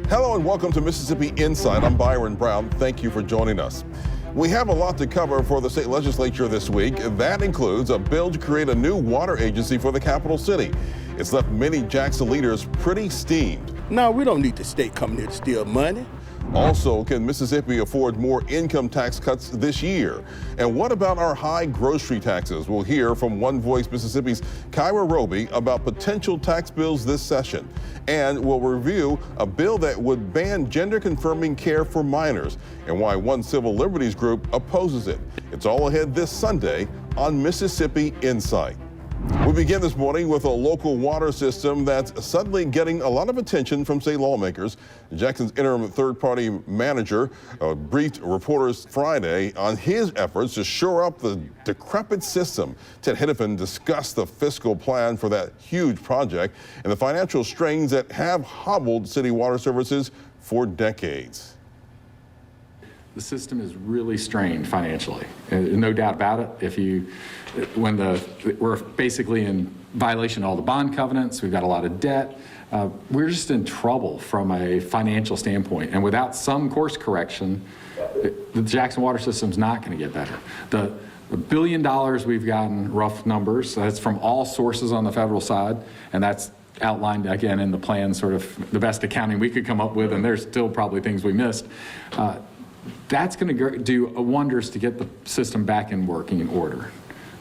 Hello and welcome to Mississippi Insight. I'm Byron Brown. Thank you for joining us. We have a lot to cover for the state legislature this week. That includes a bill to create a new water agency for the capital city. It's left many Jackson leaders pretty steamed. No, we don't need the state coming here to steal money. Also, can Mississippi afford more income tax cuts this year? And what about our high grocery taxes? We'll hear from One Voice Mississippi's Kyra Roby about potential tax bills this session. And we'll review a bill that would ban gender-confirming care for minors and why one civil liberties group opposes it. It's all ahead this Sunday on Mississippi Insight. We begin this morning with a local water system that's suddenly getting a lot of attention from state lawmakers. Jackson's interim third-party manager briefed reporters Friday on his efforts to shore up the decrepit system. Ted Hennepin discussed the fiscal plan for that huge project and the financial strains that have hobbled city water services for decades. The system is really strained financially, no doubt about it. We're basically in violation of all the bond covenants, we've got a lot of debt, we're just in trouble from a financial standpoint. And without some course correction, the Jackson water system's not going to get better. The $1 billion we've gotten, rough numbers, that's from all sources on the federal side, and that's outlined again in the plan, sort of the best accounting we could come up with, and there's still probably things we missed. That's going to do wonders to get the system back in working order.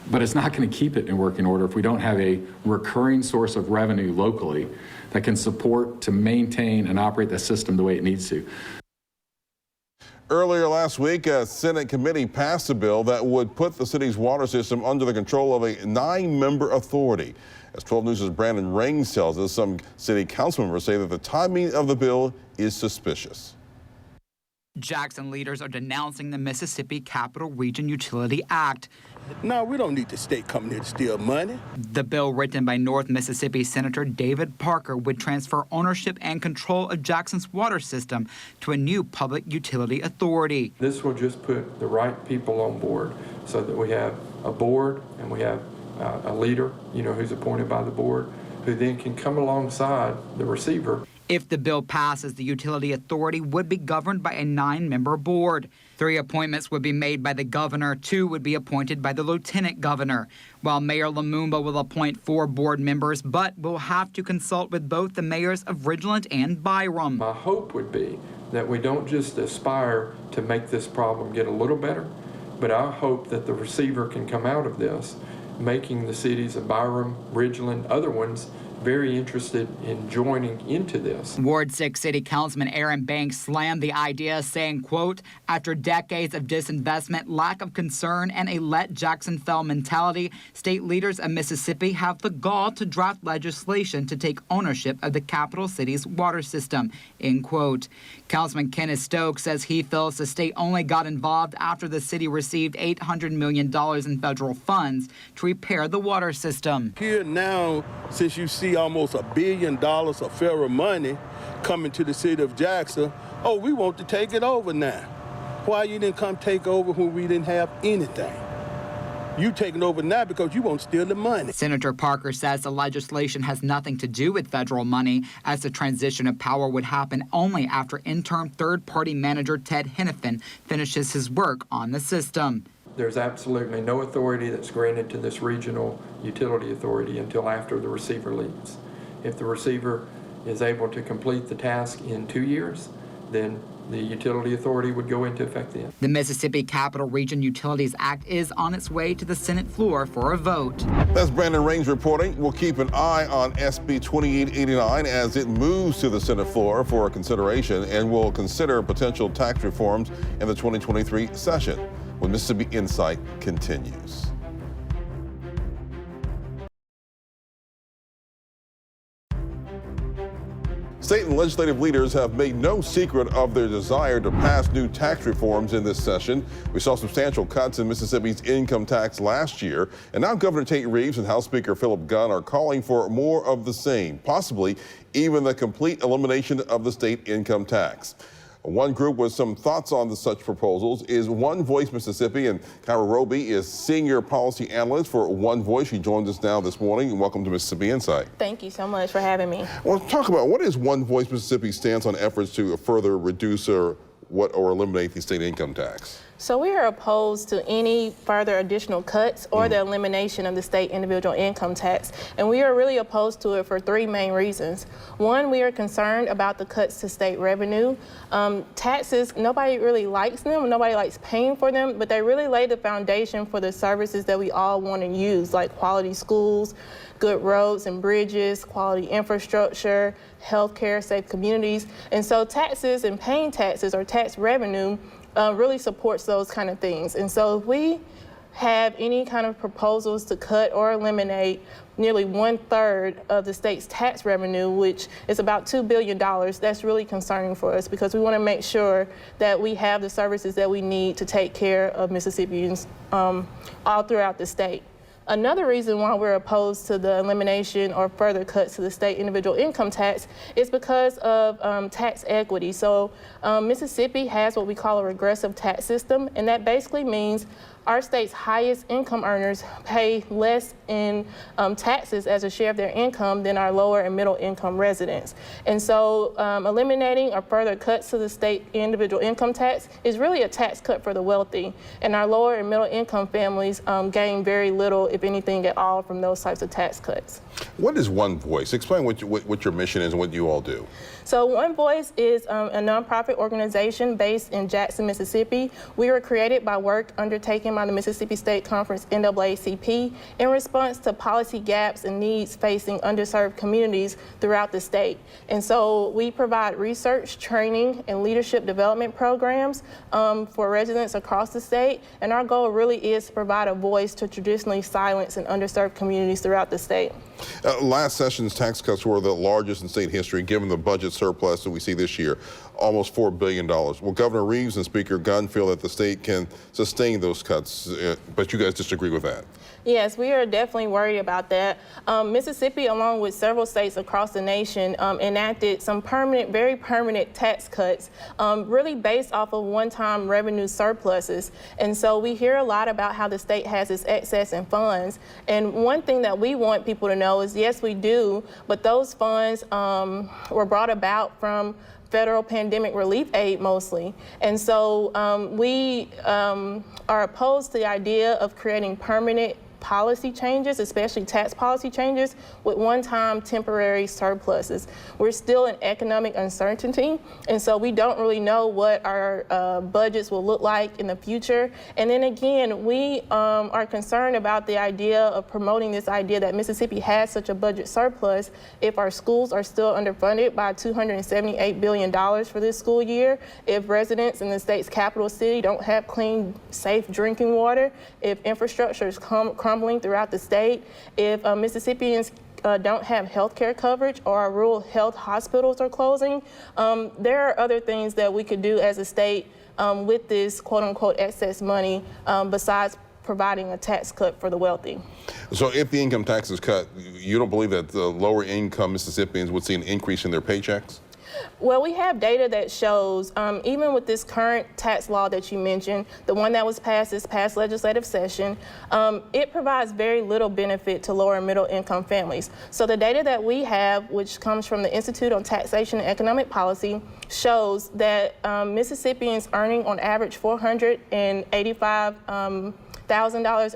But it's not going to keep it in working order if we don't have a recurring source of revenue locally that can support to maintain and operate the system the way it needs to. Earlier last week, a Senate committee passed a bill that would put the city's water system under the control of a 9-member authority. As 12 News' Brandon Rains tells us, some city council members say that the timing of the bill is suspicious. Jackson leaders are denouncing the Mississippi Capital Region Utility Act. No, we don't need the state coming here to steal money. The bill, written by North Mississippi Senator David Parker, would transfer ownership and control of Jackson's water system to a new public utility authority. This will just put the right people on board so that we have a board and we have a leader, who's appointed by the board, who then can come alongside the receiver. If the bill passes, the utility authority would be governed by a 9-member board. 3 appointments would be made by the governor, 2 would be appointed by the lieutenant governor, while Mayor Lumumba will appoint 4 board members, but will have to consult with both the mayors of Ridgeland and Byron. My hope would be that we don't just aspire to make this problem get a little better, but I hope that the receiver can come out of this, making the cities of Byron, Ridgeland, other ones, very interested in joining into this. Ward 6 City Councilman Aaron Banks slammed the idea, saying, quote, after decades of disinvestment, lack of concern, and a let Jackson fell mentality, state leaders of Mississippi have the gall to draft legislation to take ownership of the capital city's water system, end quote. Councilman Kenneth Stokes says he feels the state only got involved after the city received $800 million in federal funds to repair the water system. Here now, since you see almost $1 billion of federal money coming to the city of Jackson, oh, we want to take it over now. Why you didn't come take over when we didn't have anything? You taking over now because you won't steal the money. Senator Parker says the legislation has nothing to do with federal money, as the transition of power would happen only after interim third-party manager Ted Hennepin finishes his work on the system. There's absolutely no authority that's granted to this regional utility authority until after the receiver leaves. If the receiver is able to complete the task in 2 years, then the utility authority would go into effect then. The Mississippi Capital Region Utilities Act is on its way to the Senate floor for a vote. That's Brandon Rains reporting. We'll keep an eye on SB 2889 as it moves to the Senate floor for consideration, and we'll consider potential tax reforms in the 2023 session when Mississippi Insight continues. State and legislative leaders have made no secret of their desire to pass new tax reforms in this session. We saw substantial cuts in Mississippi's income tax last year, and now Governor Tate Reeves and House Speaker Philip Gunn are calling for more of the same, possibly even the complete elimination of the state income tax. One group with some thoughts on such proposals is One Voice Mississippi, and Kyra Roby is Senior Policy Analyst for One Voice. She joins us now this morning, and welcome to Mississippi Insight. Thank you so much for having me. Well, talk about what is One Voice Mississippi's stance on efforts to further reduce or eliminate the state income tax? So we are opposed to any further additional cuts or the elimination of the state individual income tax. And we are really opposed to it for three main reasons. One, we are concerned about the cuts to state revenue. Taxes, nobody really likes them, nobody likes paying for them, but they really lay the foundation for the services that we all want to use, like quality schools, good roads and bridges, quality infrastructure, healthcare, safe communities. And so taxes and paying taxes or tax revenue really supports those kind of things. And so if we have any kind of proposals to cut or eliminate nearly 1/3 of the state's tax revenue, which is about $2 billion, that's really concerning for us because we want to make sure that we have the services that we need to take care of Mississippians all throughout the state. Another reason why we're opposed to the elimination or further cuts to the state individual income tax is because of tax equity. So Mississippi has what we call a regressive tax system, and that basically means our state's highest income earners pay less in taxes as a share of their income than our lower and middle income residents. And so eliminating or further cuts to the state individual income tax is really a tax cut for the wealthy. And our lower and middle income families gain very little, if anything at all, from those types of tax cuts. What is One Voice? Explain what your mission is and what you all do. So One Voice is a nonprofit organization based in Jackson, Mississippi. We were created by work undertaken by the Mississippi State Conference NAACP in response to policy gaps and needs facing underserved communities throughout the state. And so we provide research, training, and leadership development programs for residents across the state. And our goal really is to provide a voice to traditionally silenced and underserved communities throughout the state. Last session's tax cuts were the largest in state history, given the budget surplus that we see this year, almost $4 billion. Well, Governor Reeves and Speaker Gunn feel that the state can sustain those cuts, but you guys disagree with that. Yes, we are definitely worried about that. Mississippi, along with several states across the nation, enacted some very permanent tax cuts, really based off of one-time revenue surpluses. And so we hear a lot about how the state has its excess in funds. And one thing that we want people to know is, yes, we do, but those funds were brought about from federal pandemic relief aid mostly. And so we are opposed to the idea of creating permanent policy changes, especially tax policy changes, with one-time temporary surpluses. We're still in economic uncertainty, and so we don't really know what our budgets will look like in the future. And then again, we are concerned about the idea of promoting this idea that Mississippi has such a budget surplus if our schools are still underfunded by $278 billion for this school year, if residents in the state's capital city don't have clean, safe drinking water, if infrastructure is crumbling throughout the state, if Mississippians don't have health care coverage or our rural health hospitals are closing. There are other things that we could do as a state with this quote-unquote excess money besides providing a tax cut for the wealthy. So if the income tax is cut, you don't believe that the lower income Mississippians would see an increase in their paychecks? Well, we have data that shows, even with this current tax law that you mentioned, the one that was passed this past legislative session, it provides very little benefit to lower and middle income families. So the data that we have, which comes from the Institute on Taxation and Economic Policy, shows that Mississippians earning on average $485,000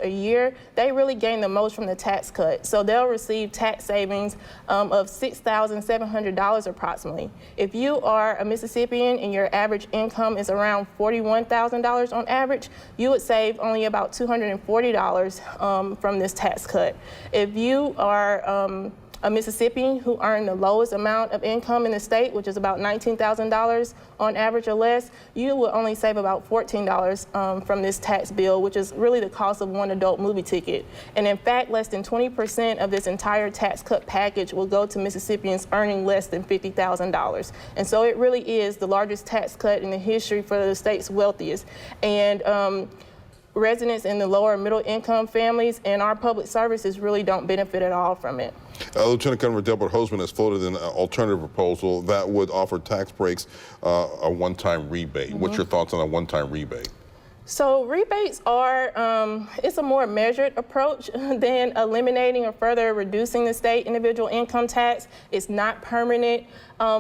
a year, they really gain the most from the tax cut. So they'll receive tax savings of $6,700 approximately. If you are a Mississippian and your average income is around $41,000 on average, you would save only about $240 from this tax cut. If you are a Mississippian who earned the lowest amount of income in the state, which is about $19,000 on average or less, you will only save about $14 from this tax bill, which is really the cost of one adult movie ticket. And in fact, less than 20% of this entire tax cut package will go to Mississippians earning less than $50,000. And so it really is the largest tax cut in the history for the state's wealthiest. And residents in the lower middle income families and our public services really don't benefit at all from it. Lieutenant Governor Delbert Hosemann has floated an alternative proposal that would offer tax breaks, a one-time rebate. What's your thoughts on a one-time rebate? So rebates are, it's a more measured approach than eliminating or further reducing the state individual income tax. It's not permanent,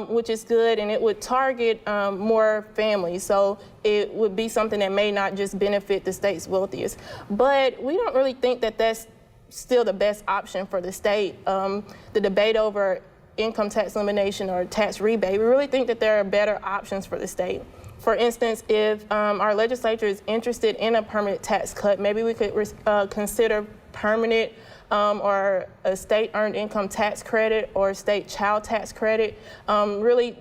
which is good, and it would target more families. So it would be something that may not just benefit the state's wealthiest. But we don't really think that that's still the best option for the state. The debate over income tax elimination or tax rebate, we really think that there are better options for the state. For instance, if our legislature is interested in a permanent tax cut, maybe we could consider permanent or a state earned income tax credit or state child tax credit, really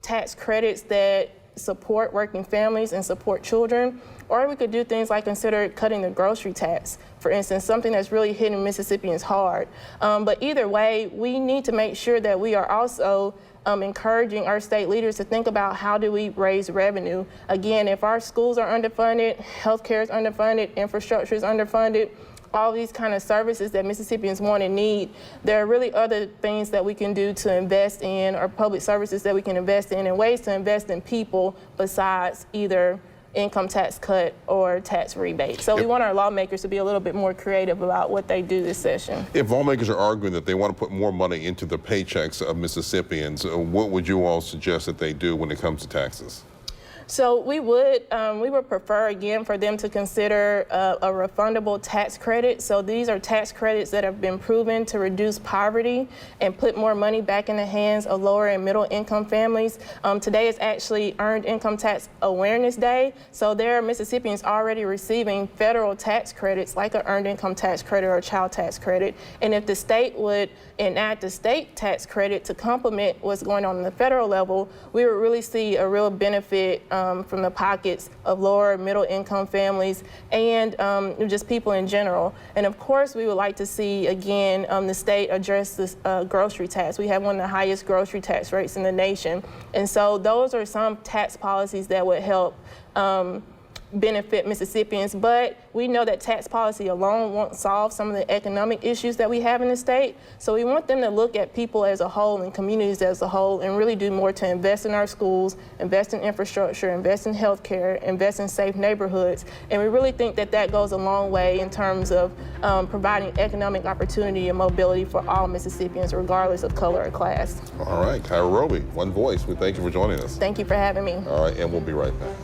tax credits that support working families and support children. Or we could do things like consider cutting the grocery tax, for instance, something that's really hitting Mississippians hard. But either way, we need to make sure that we are also encouraging our state leaders to think about how do we raise revenue. Again, if our schools are underfunded, healthcare is underfunded, infrastructure is underfunded, all these kind of services that Mississippians want and need, there are really other things that we can do to invest in, or public services that we can invest in, and ways to invest in people besides either income tax cut or tax rebate. So we want our lawmakers to be a little bit more creative about what they do this session. If lawmakers are arguing that they want to put more money into the paychecks of Mississippians, what would you all suggest that they do when it comes to taxes? So we would prefer, again, for them to consider a refundable tax credit. So these are tax credits that have been proven to reduce poverty and put more money back in the hands of lower and middle income families. Today is actually Earned Income Tax Awareness Day. So there are Mississippians already receiving federal tax credits like an Earned Income Tax Credit or a child tax credit. And if the state would enact a state tax credit to complement what's going on the federal level, we would really see a real benefit from the pockets of lower middle income families and just people in general. And of course, we would like to see, again, the state address this grocery tax. We have one of the highest grocery tax rates in the nation. And so those are some tax policies that would help benefit Mississippians, but we know that tax policy alone won't solve some of the economic issues that we have in the state. So we want them to look at people as a whole and communities as a whole and really do more to invest in our schools, invest in infrastructure, invest in healthcare, invest in safe neighborhoods. And we really think that that goes a long way in terms of providing economic opportunity and mobility for all Mississippians, regardless of color or class. All right, Kyra Roby, One Voice, we thank you for joining us. Thank you for having me. All right, and we'll be right back.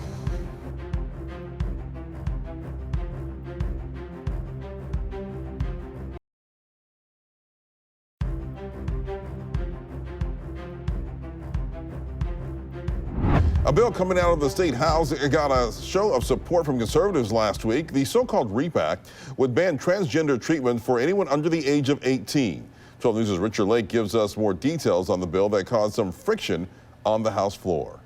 A bill coming out of the State House got a show of support from conservatives last week. The so-called REAP Act would ban transgender treatment for anyone under the age of 18. 12 News' Richard Lake gives us more details on the bill that caused some friction on the House floor.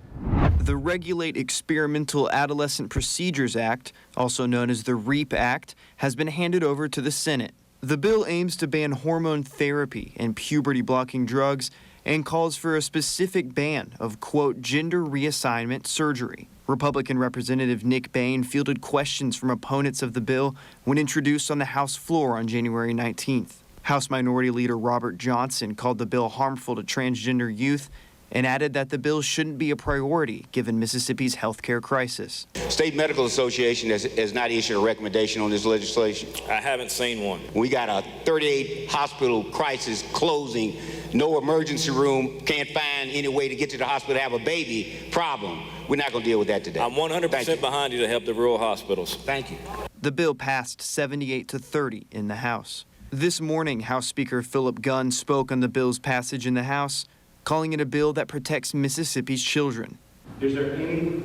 The Regulate Experimental Adolescent Procedures Act, also known as the REAP Act, has been handed over to the Senate. The bill aims to ban hormone therapy and puberty-blocking drugs and calls for a specific ban of, quote, gender reassignment surgery. Republican Representative Nick Bain fielded questions from opponents of the bill when introduced on the House floor on January 19th. House Minority Leader Robert Johnson called the bill harmful to transgender youth and added that the bill shouldn't be a priority given Mississippi's health care crisis. State Medical Association has not issued a recommendation on this legislation. I haven't seen one. We got a 38 hospital crisis closing, no emergency room, can't find any way to get to the hospital to have a baby problem. We're not going to deal with that today. I'm 100% behind you to help the rural hospitals. Thank you. The bill passed 78-30 in the House. This morning, House Speaker Philip Gunn spoke on the bill's passage in the House, calling it a bill that protects Mississippi's children. Is there any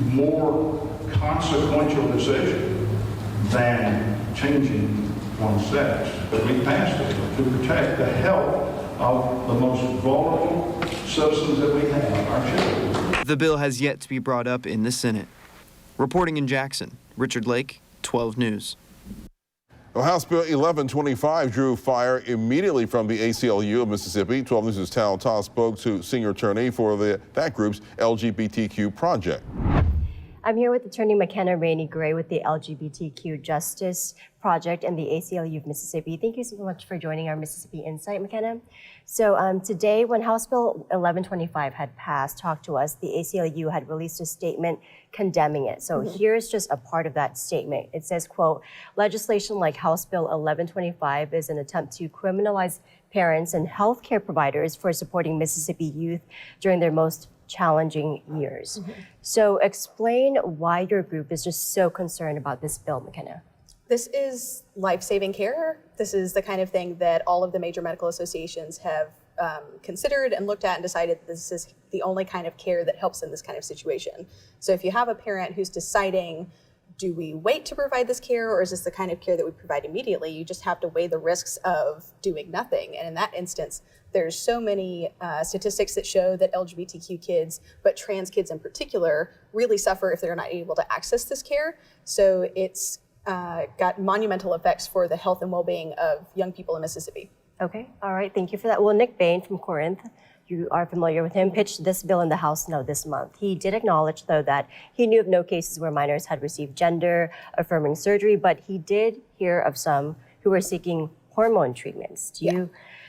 more consequential decision than changing one's sex? But we passed it to protect the health of the most vulnerable citizens that we have, our children. The bill has yet to be brought up in the Senate. Reporting in Jackson, Richard Lake, 12 News. House Bill 1125 drew fire immediately from the ACLU of Mississippi. 12 News' Tal Ta spoke to senior attorney for that group's LGBTQ project. I'm here with attorney McKenna Raney-Gray with the LGBTQ Justice Project and the ACLU of Mississippi. Thank you so much for joining our Mississippi Insight, McKenna. So today, when House Bill 1125 had passed, talked to us, the ACLU had released a statement condemning it. So here's just a part of that statement. It says, quote, legislation like House Bill 1125 is an attempt to criminalize parents and healthcare providers for supporting Mississippi youth during their most challenging years. So explain why your group is just so concerned about this bill, McKenna. This is life-saving care. This is the kind of thing that all of the major medical associations have considered and looked at and decided this is the only kind of care that helps in this kind of situation. So if you have a parent who's deciding, do we wait to provide this care, or is this the kind of care that we provide immediately? You just have to weigh the risks of doing nothing. And in that instance, there's so many statistics that show that LGBTQ kids, but trans kids in particular, really suffer if they're not able to access this care. So it's got monumental effects for the health and well-being of young people in Mississippi. Okay, all right, thank you for that. Well, Nick Bain from Corinth, you are familiar with him, pitched this bill in the House this month. He did acknowledge, though, that he knew of no cases where minors had received gender-affirming surgery, but he did hear of some who were seeking hormone treatments.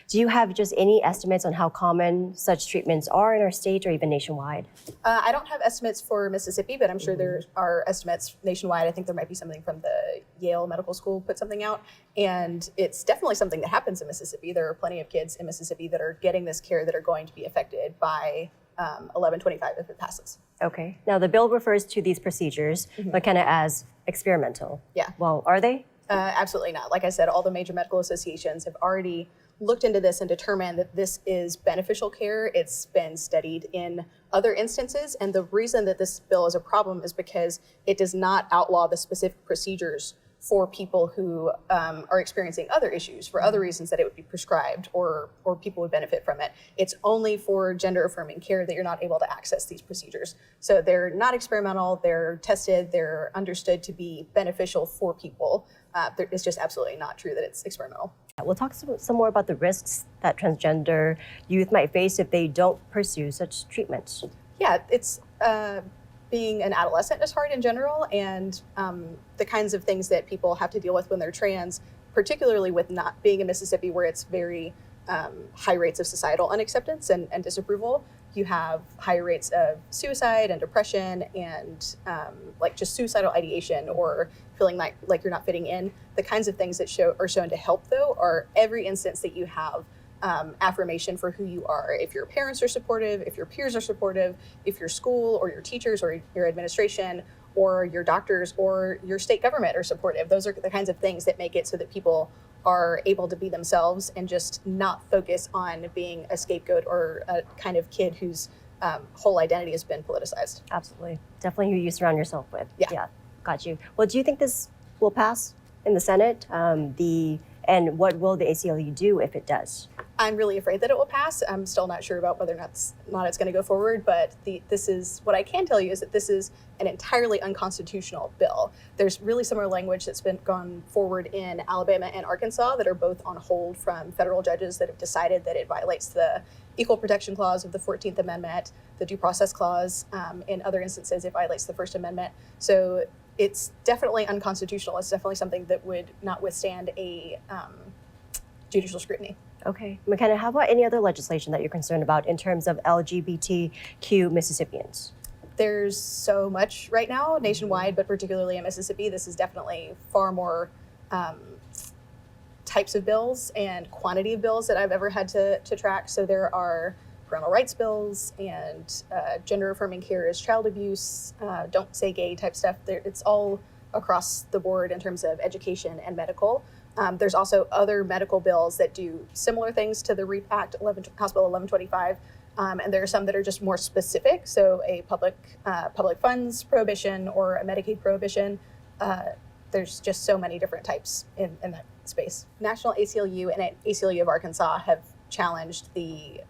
Do you have just any estimates on how common such treatments are in our state or even nationwide? I don't have estimates for Mississippi, but I'm sure there are estimates nationwide. I think there might be something from the Yale Medical School put something out. And it's definitely something that happens in Mississippi. There are plenty of kids in Mississippi that are getting this care that are going to be affected by 1125 if it passes. Okay. Now, the bill refers to these procedures, McKenna, as experimental. Yeah. Well, are they? Absolutely not. Like I said, all the major medical associations have already looked into this and determined that this is beneficial care. It's been studied in other instances. And the reason that this bill is a problem is because it does not outlaw the specific procedures for people who are experiencing other issues, for other reasons that it would be prescribed or people would benefit from it. It's only for gender-affirming care that you're not able to access these procedures. So they're not experimental, they're tested, they're understood to be beneficial for people. It's just absolutely not true that it's experimental. We'll talk some more about the risks that transgender youth might face if they don't pursue such treatments. Yeah, it's being an adolescent is hard in general, and the kinds of things that people have to deal with when they're trans, particularly with not being in Mississippi where it's very high rates of societal unacceptance and disapproval. You have high rates of suicide and depression and like just suicidal ideation or feeling like you're not fitting in. The kinds of things that are shown to help, though, are every instance that you have affirmation for who you are. If your parents are supportive, if your peers are supportive, if your school or your teachers or your administration or your doctors or your state government are supportive. Those are the kinds of things that make it so that people are able to be themselves and just not focus on being a scapegoat or a kind of kid whose whole identity has been politicized. Absolutely. Definitely who you surround yourself with. Yeah. Got you. Well, do you think this will pass in the Senate? And what will the ACLU do if it does? I'm really afraid that it will pass. I'm still not sure about whether or not it's going to go forward, but this is what I can tell you is that this is an entirely unconstitutional bill. There's really similar language that's been gone forward in Alabama and Arkansas that are both on hold from federal judges that have decided that it violates the Equal Protection Clause of the 14th Amendment, the Due Process Clause. In other instances, it violates the First Amendment. So it's definitely unconstitutional. It's definitely something that would not withstand a judicial scrutiny. Okay. McKenna, how about any other legislation that you're concerned about in terms of LGBTQ Mississippians? There's so much right now nationwide, but particularly in Mississippi, this is definitely far more types of bills and quantity of bills that I've ever had to track. So there are parental rights bills and gender-affirming care is child abuse, don't say gay type stuff. It's all across the board in terms of education and medical. There's also other medical bills that do similar things to the REAP Act, House Bill 1125, and there are some that are just more specific. So a public funds prohibition or a Medicaid prohibition. There's just so many different types in that space. National ACLU and ACLU of Arkansas have challenged the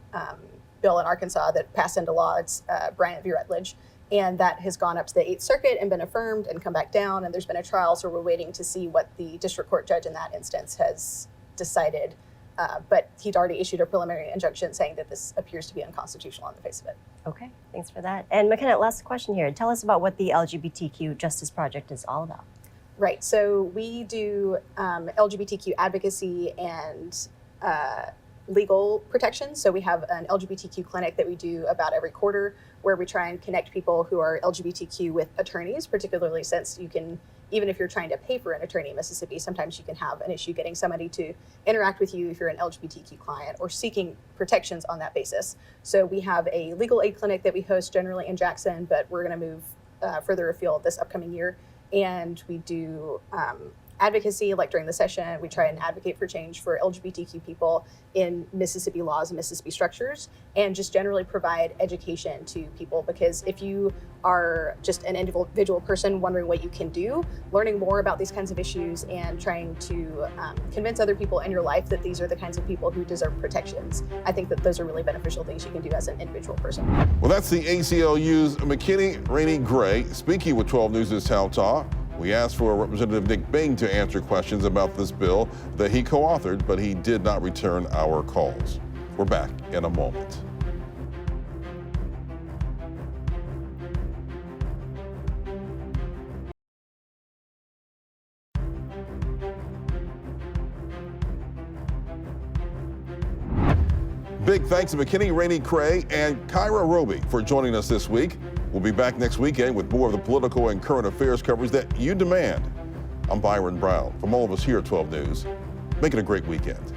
bill in Arkansas that passed into law. It's Bryant v. Rutledge. And that has gone up to the 8th Circuit and been affirmed and come back down. And there's been a trial, so we're waiting to see what the district court judge in that instance has decided But he'd already issued a preliminary injunction saying that this appears to be unconstitutional on the face of it. Okay, thanks for that. And McKenna, last question here. Tell us about what the LGBTQ Justice Project is all about. Right, so we do LGBTQ advocacy and legal protection. So we have an LGBTQ clinic that we do about every quarter where we try and connect people who are LGBTQ with attorneys, particularly since you can, even if you're trying to pay for an attorney in Mississippi, sometimes you can have an issue getting somebody to interact with you if you're an LGBTQ client or seeking protections on that basis. So we have a legal aid clinic that we host generally in Jackson, but we're going to move further afield this upcoming year. And we do advocacy, like during the session, we try and advocate for change for LGBTQ people in Mississippi laws and Mississippi structures, and just generally provide education to people. Because if you are just an individual person wondering what you can do, learning more about these kinds of issues and trying to convince other people in your life that these are the kinds of people who deserve protections, I think that those are really beneficial things you can do as an individual person. Well, that's the ACLU's McKenna Raney-Gray speaking with 12 News' Town Talk. We asked for Representative Nick Bing to answer questions about this bill that he co-authored, but he did not return our calls. We're back in a moment. Big thanks to McKenna Raney-Gray and Kyra Roby for joining us this week. We'll be back next weekend with more of the political and current affairs coverage that you demand. I'm Byron Brown. From all of us here at 12 News, make it a great weekend.